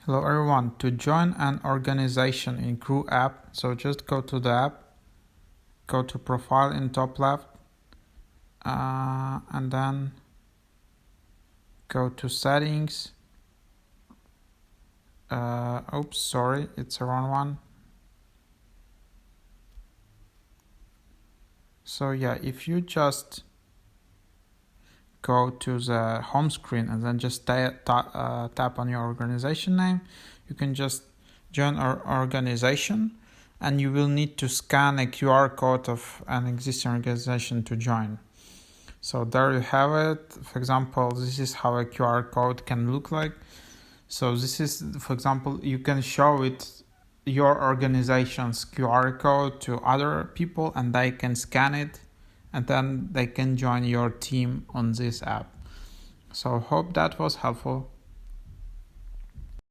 Hello everyone. To join an organization in Crew app, so just go to the app, go to profile in top left, and then go to settings. Oops, sorry, it's the wrong one. So yeah, if you just go to the home screen and then just tap on your organization name, you can just join our organization, and you will need to scan a QR code of an existing organization to join. So there you have it. For example, this is how a QR code can look like. So this is, for example, you can show it your organization's QR code to other people and they can scan it and then they can join your team on this app. So hope that was helpful.